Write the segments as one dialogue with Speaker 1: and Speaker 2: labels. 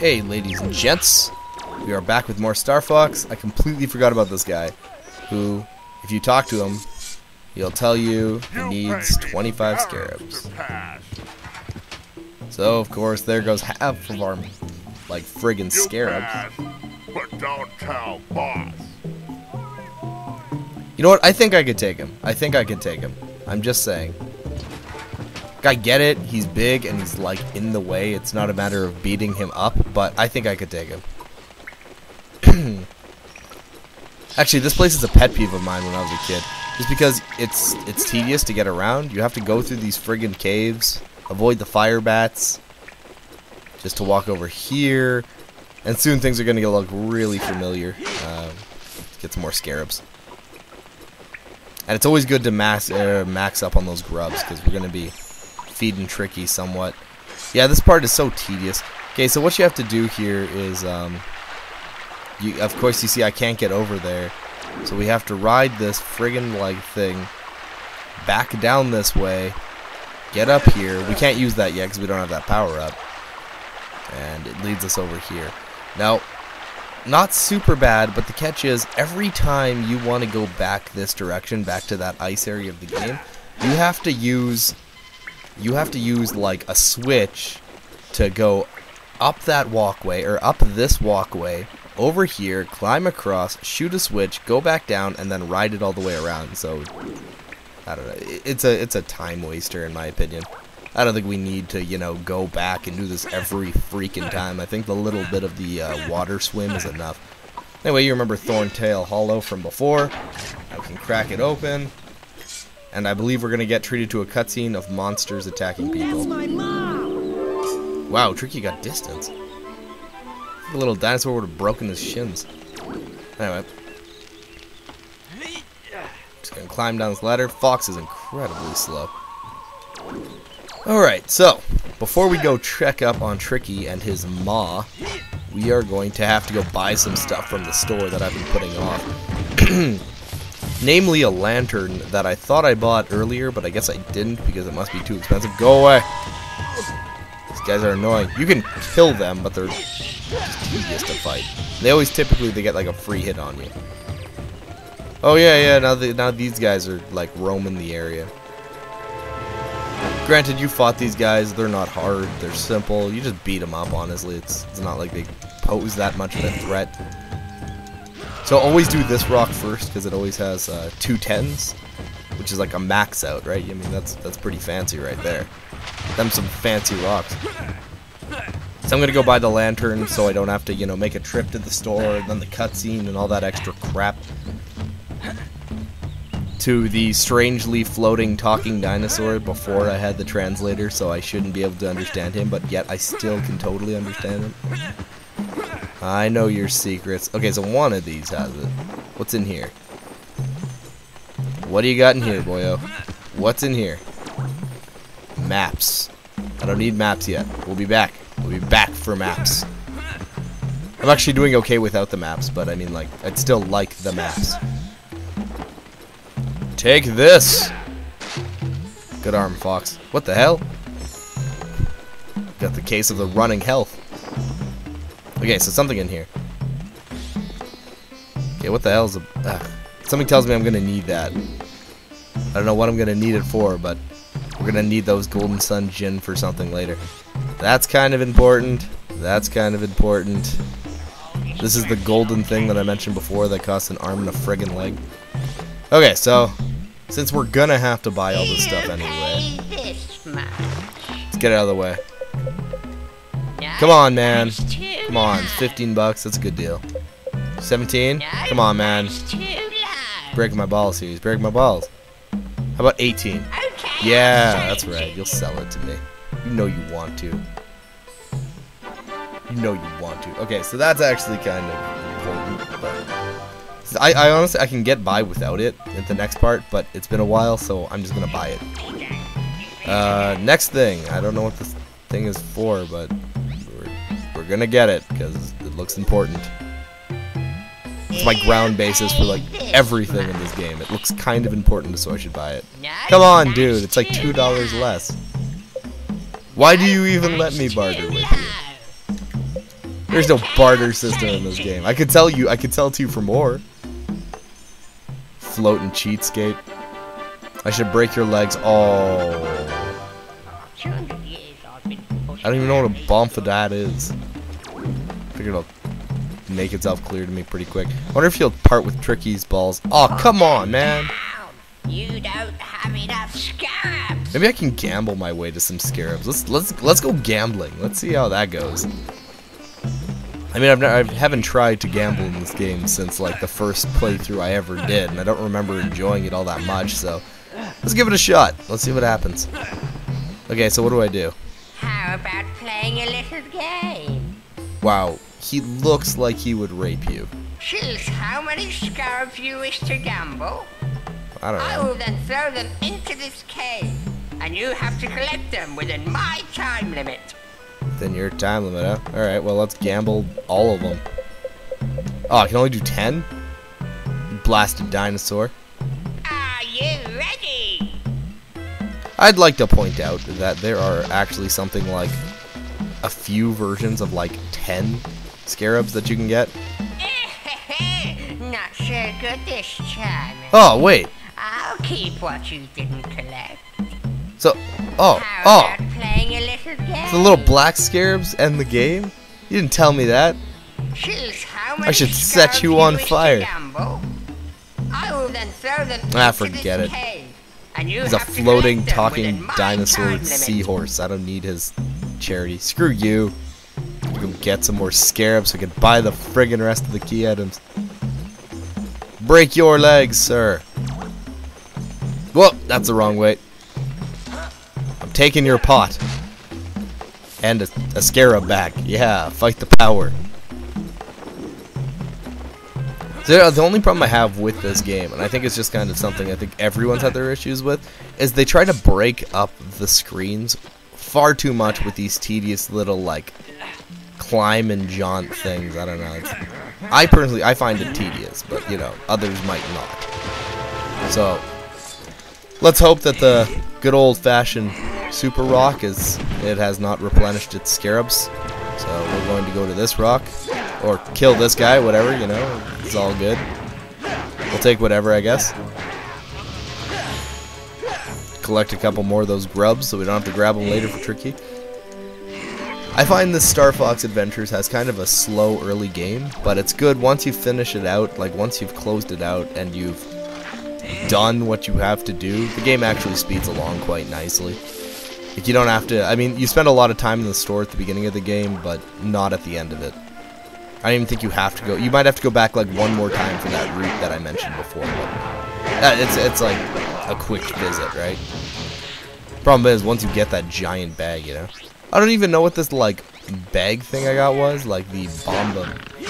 Speaker 1: Hey, ladies and gents, we are back with more Star Fox. I completely forgot about this guy, who, if you talk to him, he'll tell you he needs 25 scarabs. So, of course, there goes half of our, like, friggin' scarabs.
Speaker 2: But don't tell boss.
Speaker 1: You know what? I think I could take him. I'm just saying. I get it, he's big and he's like in the way. It's not a matter of beating him up, but I think I could take him. Actually, this place is a pet peeve of mine when I was a kid. Just because it's tedious to get around. You have to go through these friggin' caves, avoid the fire bats, just to walk over here. And soon things are going to look really familiar. Let's get some more scarabs. And it's always good to max up on those grubs, because we're going to be feeding Tricky somewhat. Yeah, this part is so tedious. Okay, so what you have to do here is, of course you see I can't get over there, so we have to ride this friggin' like thing back down this way, get up here. We can't use that yet because we don't have that power up, and it leads us over here. Now, not super bad, but the catch is every time you want to go back this direction, back to that ice area of the game, you have to use like a switch to go up that walkway, or up this walkway, over here, climb across, shoot a switch, go back down, and then ride it all the way around. So, I don't know, it's a time waster in my opinion. I don't think we need to, you know, go back and do this every freaking time. I think the little bit of the water swim is enough. Anyway, you remember Thorntail Hollow from before. I can crack it open. And I believe we're going to get treated to a cutscene of monsters attacking people. Wow, Tricky got distance. The little dinosaur would have broken his shins. Anyway. Just going to climb down this ladder. Fox is incredibly slow. Alright, so, before we go check up on Tricky and his maw, we are going to have to go buy some stuff from the store that I've been putting off. Namely a lantern that I thought I bought earlier, but I guess I didn't because it must be too expensive. Go away! These guys are annoying. You can kill them, but they're just tedious to fight. They always typically get like a free hit on you. Oh yeah, now these guys are like roaming the area. Granted, you fought these guys. They're not hard. They're simple. You just beat them up, honestly. It's not like they pose that much of a threat. So always do this rock first, because it always has 2 10s, which is like a max out, right? I mean, that's pretty fancy right there. Them some fancy rocks. So I'm going to go buy the lantern so I don't have to, you know, make a trip to the store, and then the cutscene and all that extra crap. To the strangely floating talking dinosaur before I had the translator, so I shouldn't be able to understand him, but yet I still can totally understand him. I know your secrets. Okay, so one of these has it. What's in here? What do you got in here, boyo? What's in here? Maps. I don't need maps yet. We'll be back. We'll be back for maps. I'm actually doing okay without the maps, but I mean, like, I'd still like the maps. Take this! Good arm, Fox. What the hell? Got the case of the running health. Okay, so something in here. Okay, what the hell is something tells me I'm gonna need that. I don't know what I'm gonna need it for, but we're gonna need those Golden Sun Gin for something later. That's kind of important. That's kind of important. This is the golden thing that I mentioned before that costs an arm and a friggin' leg. Okay, so since we're gonna have to buy all this stuff anyway, let's get it out of the way. Come on, man. Come on, 15 bucks. That's a good deal. 17? Come on, man. Breaking my balls here. He's breaking my balls. How about 18? Yeah, that's right. You'll sell it to me. You know you want to. You know you want to. Okay, so that's actually kind of important. But I honestly, I can get by without it in the next part, but it's been a while, so I'm just going to buy it. Next thing. I don't know what this thing is for, but we're gonna get it because it looks important. It's my ground basis for like everything in this game. It looks kind of important, so I should buy it. Come on, dude. It's like $2 less. Why do you even let me barter with you? There's no barter system in this game. I could sell you. I could sell it to you for more. Floating cheapskate. I should break your legs. Oh. I don't even know what a bomphadat is. Figured it'll make itself clear to me pretty quick. I wonder if he'll part with Tricky's balls. Oh, come on, man.
Speaker 3: You don't have enough scarabs.
Speaker 1: Maybe I can gamble my way to some scarabs. Let's go gambling. Let's see how that goes. I mean, I haven't tried to gamble in this game since like the first playthrough I ever did, and I don't remember enjoying it all that much. So let's give it a shot. Let's see what happens. Okay, so what do I do?
Speaker 3: How about playing a little game?
Speaker 1: Wow, he looks like he would rape you.
Speaker 3: Choose how many scarabs you wish to gamble.
Speaker 1: I don't
Speaker 3: I
Speaker 1: know.
Speaker 3: will then throw them into this cave, and you have to collect them within my time limit.
Speaker 1: Then your time limit, huh? Alright, well, let's gamble all of them. Oh, I can only do 10? Blasted dinosaur.
Speaker 3: Are you ready?
Speaker 1: I'd like to point out that there are actually something like a few versions of like 10 scarabs that you can get.
Speaker 3: Not so good this time.
Speaker 1: Oh, wait.
Speaker 3: I'll keep what you didn't collect.
Speaker 1: So, oh,
Speaker 3: How about playing a little game?
Speaker 1: the little black scarabs end the game? You didn't tell me that.
Speaker 3: Choose how many
Speaker 1: I should set
Speaker 3: scarabs
Speaker 1: you on
Speaker 3: wish to
Speaker 1: fire.
Speaker 3: gamble. I will then throw them
Speaker 1: Ah,
Speaker 3: into
Speaker 1: forget
Speaker 3: this
Speaker 1: it.
Speaker 3: cave, and you
Speaker 1: He's a
Speaker 3: have to
Speaker 1: floating,
Speaker 3: collect them
Speaker 1: talking
Speaker 3: within my
Speaker 1: dinosaur
Speaker 3: time limit.
Speaker 1: seahorse. I don't need his charity. Screw you. Go get some more scarabs so I can buy the friggin' rest of the key items. Break your legs, sir. Whoa, that's the wrong way. I'm taking your pot. And a scarab back. Yeah, fight the power. So the only problem I have with this game, and I think it's just kind of something I think everyone's had their issues with, is they try to break up the screens far too much with these tedious little, like, climb and jaunt things. I don't know. I personally, I find it tedious, but, you know, others might not. So, let's hope that the good old-fashioned Super Rock it has not replenished its scarabs. So, we're going to go to this rock, or kill this guy, whatever, you know, it's all good. We'll take whatever, I guess. Collect a couple more of those grubs so we don't have to grab them later for Tricky. I find this Star Fox Adventures has kind of a slow early game, but it's good once you finish it out, like once you've closed it out and you've done what you have to do, the game actually speeds along quite nicely. Like you don't have to, I mean, you spend a lot of time in the store at the beginning of the game, but not at the end of it. I don't even think you have to go, you might have to go back like one more time for that route that I mentioned before, but it's like a quick visit, right? Problem is, once you get that giant bag, you know? I don't even know what this, like, bag thing I got was, like the bomba,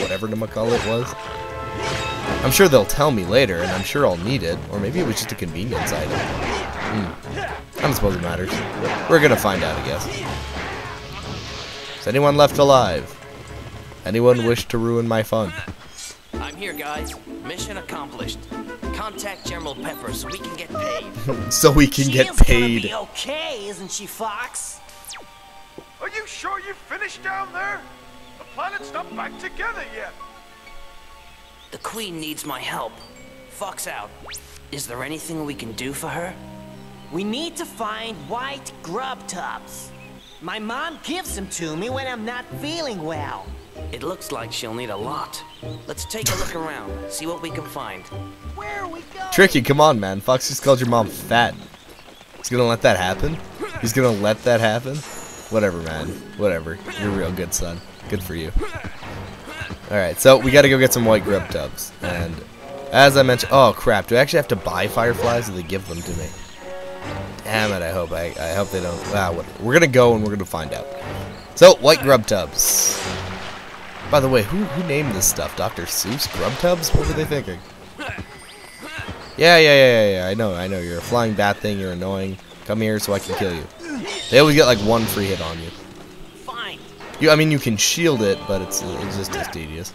Speaker 1: whatever to call it was. I'm sure they'll tell me later, and I'm sure I'll need it, or maybe it was just a convenience item. I don't suppose it matters. We're gonna find out, I guess. Is anyone left alive? Anyone wish to ruin my fun?
Speaker 4: I'm here, guys. Mission accomplished. Contact General Pepper so we can get paid.
Speaker 1: So we can get
Speaker 5: She's gonna
Speaker 1: paid.
Speaker 5: be okay, isn't she, Fox?
Speaker 2: Are you sure you finished down there? The planet's not back together yet.
Speaker 4: The Queen needs my help. Fox out. Is there anything we can do for her?
Speaker 5: We need to find white grub tubs. My mom gives them to me when I'm not feeling well.
Speaker 4: It looks like she'll need a lot. Let's take a look around, see what we can find.
Speaker 5: Where are we going?
Speaker 1: Tricky, come on, man. Fox just called your mom fat. He's gonna let that happen? He's gonna let that happen? Whatever, man. Whatever. You're a real good son. Good for you. Alright, so we gotta go get some white grub tubs. And as I mentioned, oh crap, do I actually have to buy fireflies or do they give them to me? Damn it, I hope they don't. Wow, we're gonna go and we're gonna find out. So, white grub tubs. By the way, who named this stuff? Dr. Seuss? Grub tubs? What were they thinking? Yeah. I know. You're a flying bat thing. You're annoying. Come here so I can kill you. They always get like one free hit on you.
Speaker 5: Fine.
Speaker 1: I mean, you can shield it, but it's just as tedious.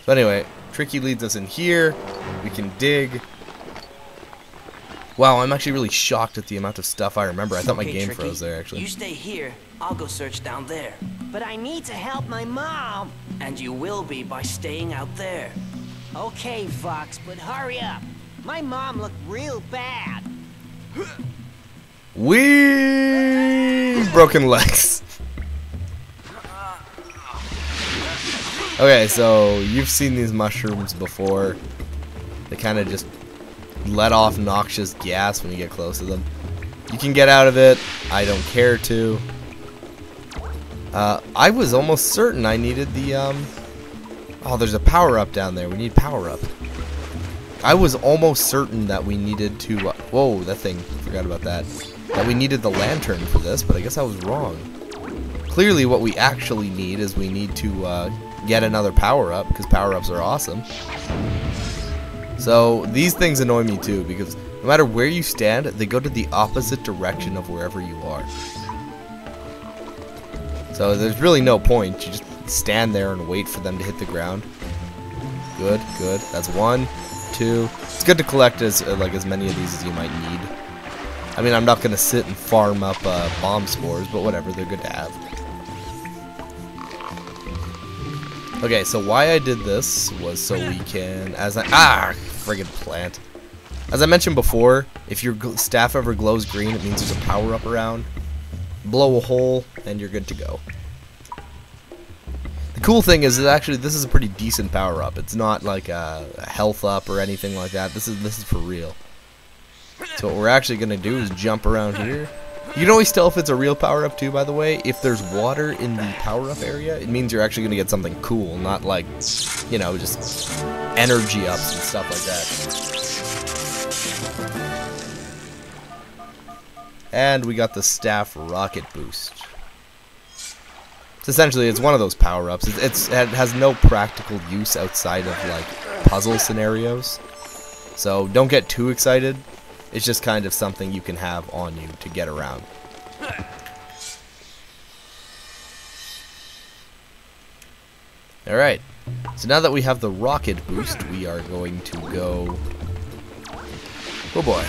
Speaker 1: So anyway, Tricky leads us in here. We can dig. Wow, I'm actually really shocked at the amount of stuff I remember. I thought my
Speaker 4: Okay,
Speaker 1: game
Speaker 4: Tricky,
Speaker 1: froze there, actually.
Speaker 4: You stay here. I'll go search down there.
Speaker 5: but I need to help my mom.
Speaker 4: And you will be by staying out there.
Speaker 5: Okay, Fox, but hurry up. My mom looked real bad.
Speaker 1: Wee! Broken legs. Okay, so you've seen these mushrooms before. They kind of just let off noxious gas when you get close to them. You can get out of it. I don't care to. I was almost certain I needed the, oh, there's a power-up down there. We need power-up. I was almost certain that we needed to, whoa, that thing, forgot about that. That we needed the lantern for this, but I guess I was wrong. Clearly what we actually need is we need to, get another power-up, because power-ups are awesome. So, these things annoy me too, because no matter where you stand, they go to the opposite direction of wherever you are. So there's really no point. You just stand there and wait for them to hit the ground. Good, good. That's 1, 2. It's good to collect as many of these as you might need. I mean, I'm not gonna sit and farm up bomb spores, but whatever. They're good to have. Okay, so why I did this was so we can, friggin' plant. As I mentioned before, if your staff ever glows green, it means there's a power up around. Blow a hole, and you're good to go. The cool thing is that actually this is a pretty decent power up. It's not like a health up or anything like that. This is for real. So what we're actually gonna do is jump around here. You can always tell if it's a real power up too, by the way. If there's water in the power up area, it means you're actually gonna get something cool, not like, you know, just energy ups and stuff like that. And we got the staff rocket boost. So essentially, it's one of those power-ups. It has no practical use outside of like puzzle scenarios. So don't get too excited. It's just kind of something you can have on you to get around. All right. So now that we have the rocket boost, we are going to go. Oh boy.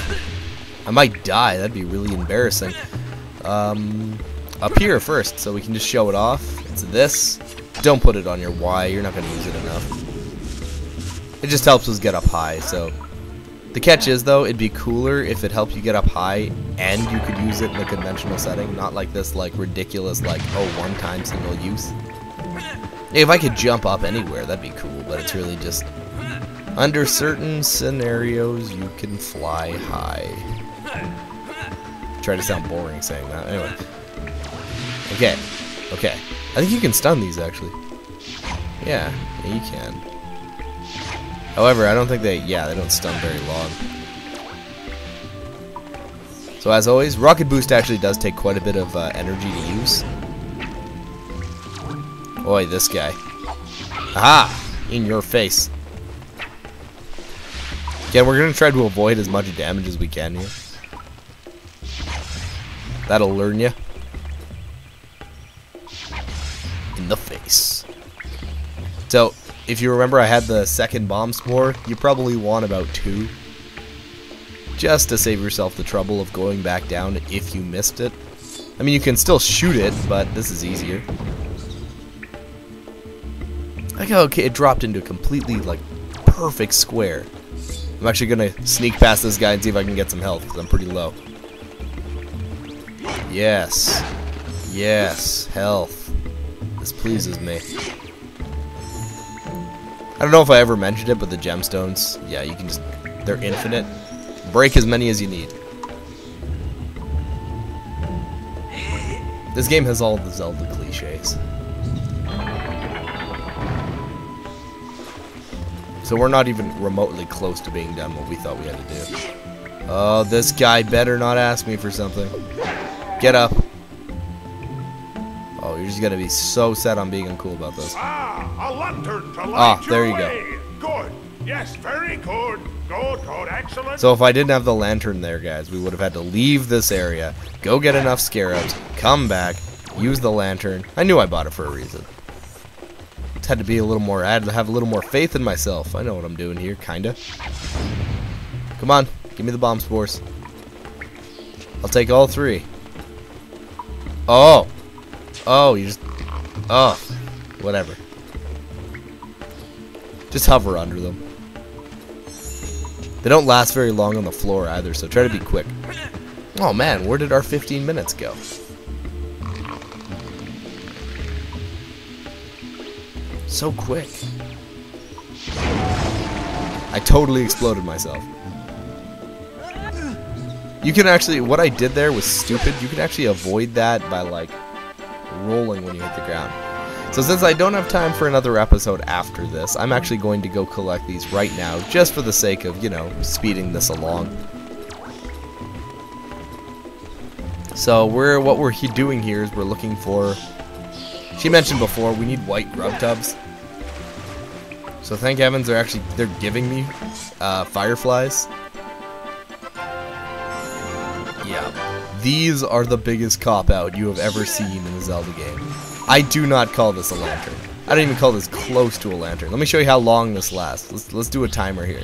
Speaker 1: I might die. That'd be really embarrassing. Up here first, so we can just show it off. It's this. Don't put it on your Y. You're not going to use it enough. It just helps us get up high. So the catch is, though, it'd be cooler if it helped you get up high and you could use it in the conventional setting, not like this, like ridiculous, like one-time single use. If I could jump up anywhere, that'd be cool. But it's really just under certain scenarios you can fly high. Try to sound boring saying that. Anyway. Okay. Okay. I think you can stun these, actually. Yeah. Yeah, you can. However, I don't think they don't stun very long. So as always, Rocket Boost actually does take quite a bit of energy to use. Boy, this guy. Aha! In your face. Again, we're going to try to avoid as much damage as we can here. That'll learn you. In the face. So, if you remember I had the second bomb spore, you probably want about 2. Just to save yourself the trouble of going back down if you missed it. I mean, you can still shoot it, but this is easier. Like, okay, it dropped into a completely, like, perfect square. I'm actually going to sneak past this guy and see if I can get some health, because I'm pretty low. Yes. Yes. Health. This pleases me. I don't know if I ever mentioned it, but the gemstones, yeah, you can just, they're infinite. Break as many as you need. This game has all the Zelda cliches. So we're not even remotely close to being done what we thought we had to do. Oh, this guy better not ask me for something. Get up. Oh, you're just gonna be so set on being uncool about this.
Speaker 2: A lantern to light
Speaker 1: there
Speaker 2: your
Speaker 1: you go.
Speaker 2: way. Good. Yes, very good. Good, good, excellent.
Speaker 1: So if I didn't have the lantern there, guys, we would have had to leave this area, go get enough scarabs, come back, use the lantern. I knew I bought it for a reason. Just had to be a little more, I had to have a little more faith in myself. I know what I'm doing here, kinda. Come on, give me the bomb spores. I'll take all 3. Oh. Oh, you just Ugh. Whatever. Just hover under them. They don't last very long on the floor either, so try to be quick. Oh man, where did our 15 minutes go? So quick. I totally exploded myself. You can actually, what I did there was stupid. You can actually avoid that by like rolling when you hit the ground. So since I don't have time for another episode after this, I'm actually going to go collect these right now, just for the sake of, you know, speeding this along. So what we're doing here is we're looking for, she mentioned before, we need white grub tubs. So thank heavens they're giving me fireflies. Yeah, these are the biggest cop-out you have ever seen in a Zelda game. I do not call this a lantern. I don't even call this close to a lantern. Let me show you how long this lasts. Let's do a timer here.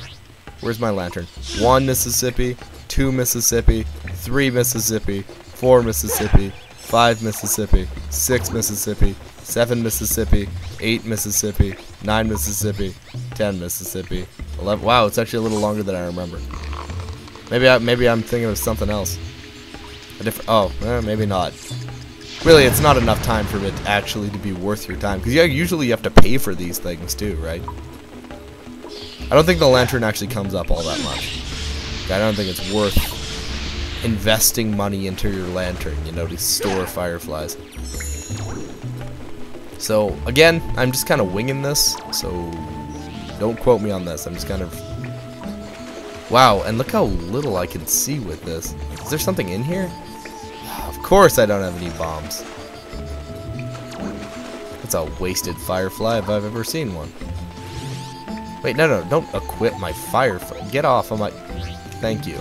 Speaker 1: Where's my lantern? 1 Mississippi, 2 Mississippi, 3 Mississippi, 4 Mississippi, 5 Mississippi, 6 Mississippi, 7 Mississippi, 8 Mississippi, 9 Mississippi, 10 Mississippi, 11. Wow, it's actually a little longer than I remember. Maybe I'm thinking of something else. Maybe not. Really, it's not enough time for it actually to be worth your time, because usually you have to pay for these things too, right? I don't think the lantern actually comes up all that much. I don't think it's worth investing money into your lantern, you know, to store fireflies. So, again, I'm just kind of winging this, so don't quote me on this. I'm just kind of... Wow, and look how little I can see with this. Is there something in here? Of course I don't have any bombs. That's a wasted firefly if I've ever seen one. Wait, no, don't equip my firefly. Get off of my... Thank you.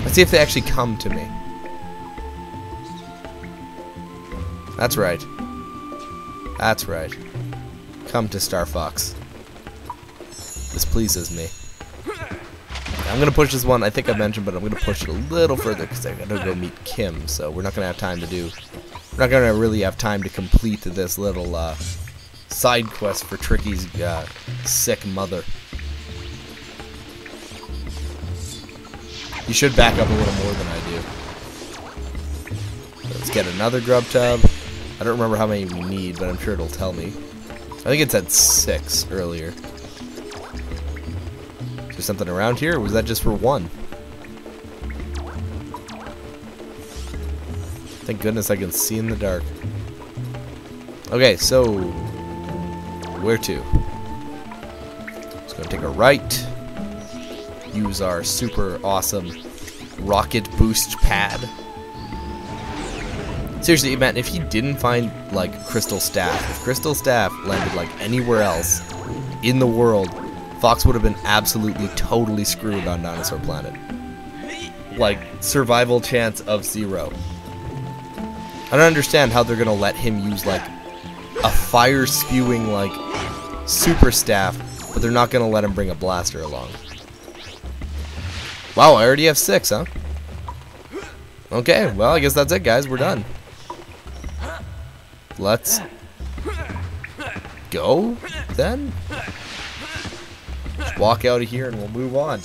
Speaker 1: Let's see if they actually come to me. That's right. That's right. Come to Star Fox. This pleases me. I'm gonna push this one. I think I mentioned, but I'm gonna push it a little further because I gotta go meet Kim. So we're not gonna have time to do. We're not gonna really have time to complete this little side quest for Tricky's sick mother. You should back up a little more than I do. Let's get another grub tub. I don't remember how many we need, but I'm sure it'll tell me. I think it said 6 earlier. Is there something around here, or was that just for 1? Thank goodness I can see in the dark. Okay, so where to? Just gonna take a right. Use our super awesome rocket boost pad. Seriously, man, if he didn't find, like, Crystal Staff, if Crystal Staff landed, like, anywhere else in the world, Fox would have been absolutely, totally screwed on Dinosaur Planet. Like, survival chance of 0. I don't understand how they're gonna let him use, like, a fire-spewing, like, super staff, but they're not gonna let him bring a blaster along. Wow, I already have 6, huh? Okay, well, I guess that's it, guys. We're done. Let's go, then? Just walk out of here and we'll move on.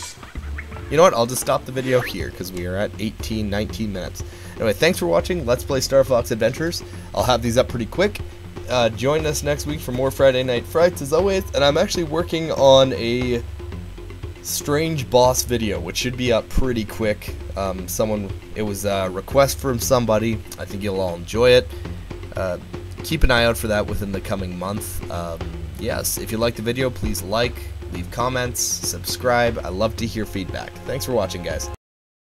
Speaker 1: You know what? I'll just stop the video here because we are at 19 minutes. Anyway, thanks for watching Let's Play Star Fox Adventures. I'll have these up pretty quick. Join us next week for more Friday Night Frights, as always. And I'm actually working on a strange boss video, which should be up pretty quick. It was a request from somebody. I think you'll all enjoy it. Keep an eye out for that within the coming month. Yes, if you like the video, please like, leave comments, subscribe. I love to hear feedback. Thanks for watching, guys.